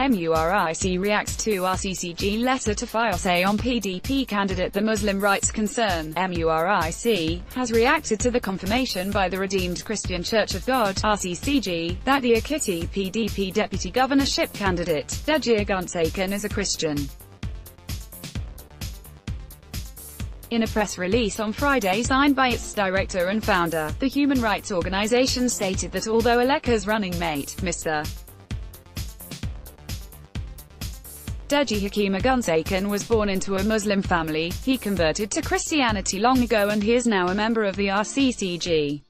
MURIC reacts to RCCG letter to Fayose on PDP candidate. The Muslim rights concern, MURIC, has reacted to the confirmation by the Redeemed Christian Church of God, RCCG, that the Ekiti PDP deputy governorship candidate, Deji Hundt, is a Christian. In a press release on Friday signed by its director and founder, the human rights organization stated that although Eleka's running mate, Mr. Deji Hundt was born into a Muslim family, he converted to Christianity long ago and he is now a member of the RCCG.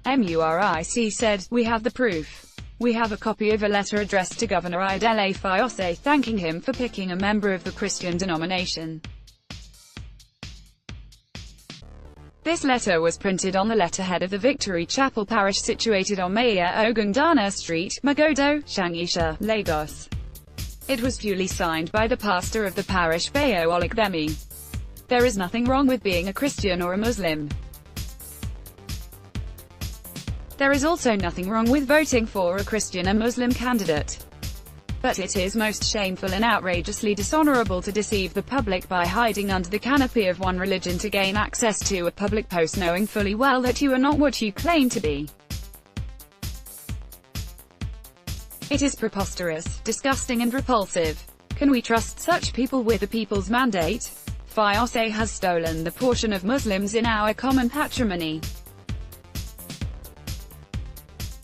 MURIC said, "We have the proof. We have a copy of a letter addressed to Governor Adele Fayose thanking him for picking a member of the Christian denomination. This letter was printed on the letterhead of the Victory Chapel parish situated on Maya Ogundana Street, Magodo, Shangisha, Lagos. It was duly signed by the pastor of the parish, Fayose. There is nothing wrong with being a Christian or a Muslim. There is also nothing wrong with voting for a Christian or Muslim candidate. But it is most shameful and outrageously dishonorable to deceive the public by hiding under the canopy of one religion to gain access to a public post knowing fully well that you are not what you claim to be. It is preposterous, disgusting and repulsive. Can we trust such people with the people's mandate? Fayose has stolen the portion of Muslims in our common patrimony.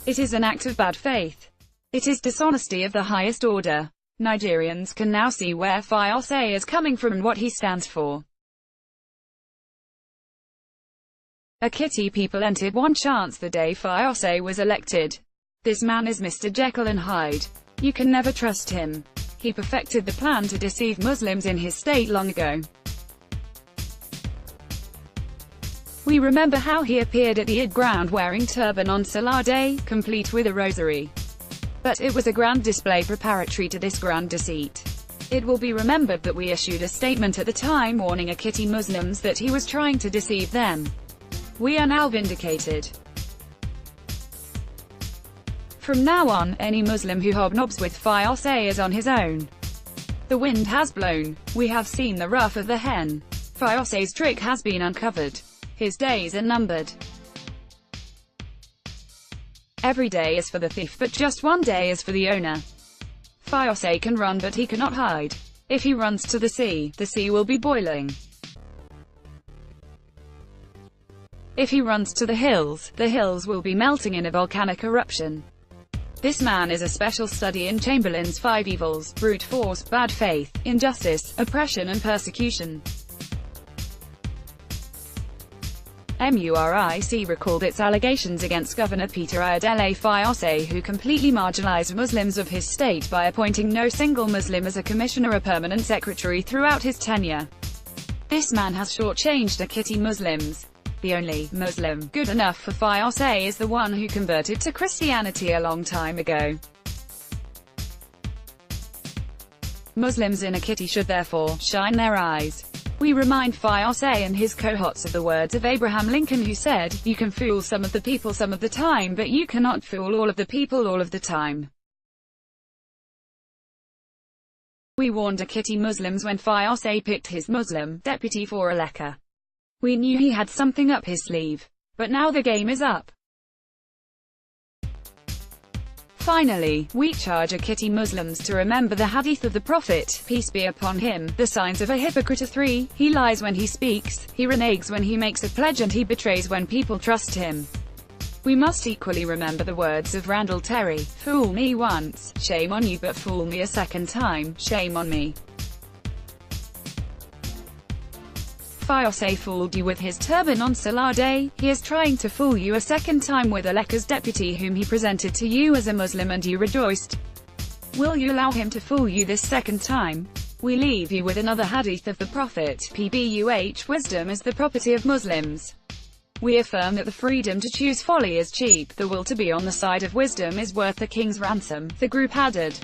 It is an act of bad faith. It is dishonesty of the highest order. Nigerians can now see where Fayose is coming from and what he stands for. Ekiti people entered one chance the day Fayose was elected. This man is Mr. Jekyll and Hyde. You can never trust him. He perfected the plan to deceive Muslims in his state long ago. We remember how he appeared at the Eid ground wearing turban on Salah Day, complete with a rosary. But it was a grand display preparatory to this grand deceit. It will be remembered that we issued a statement at the time warning Ekiti Muslims that he was trying to deceive them. We are now vindicated. From now on, any Muslim who hobnobs with Fayose is on his own. The wind has blown. We have seen the ruff of the hen. Fayose's trick has been uncovered. His days are numbered. Every day is for the thief, but just one day is for the owner. Fayose can run but he cannot hide. If he runs to the sea will be boiling. If he runs to the hills will be melting in a volcanic eruption. This man is a special study in Chamberlain's 5 evils: brute force, bad faith, injustice, oppression and persecution. MURIC recalled its allegations against Governor Peter Adele Fayose, who completely marginalized Muslims of his state by appointing no single Muslim as a commissioner or permanent secretary throughout his tenure. This man has shortchanged Ekiti Muslims. The only Muslim good enough for Fayose is the one who converted to Christianity a long time ago. Muslims in Ekiti should therefore shine their eyes. We remind Fayose and his cohorts of the words of Abraham Lincoln, who said, "You can fool some of the people some of the time, but you cannot fool all of the people all of the time." We warned Ekiti Muslims when Fayose picked his Muslim deputy for Eleka. We knew he had something up his sleeve. But now the game is up. Finally, we charge Ekiti Muslims to remember the hadith of the Prophet, peace be upon him. The signs of a hypocrite are 3. He lies when he speaks, he reneges when he makes a pledge, and he betrays when people trust him. We must equally remember the words of Randall Terry: "Fool me once, shame on you, but fool me a second time, shame on me." Fayose fooled you with his turban on Salah Day. He is trying to fool you a second time with Eleka's deputy, whom he presented to you as a Muslim and you rejoiced. Will you allow him to fool you this second time? We leave you with another hadith of the Prophet, PBUH: wisdom is the property of Muslims. We affirm that the freedom to choose folly is cheap. The will to be on the side of wisdom is worth a king's ransom, the group added.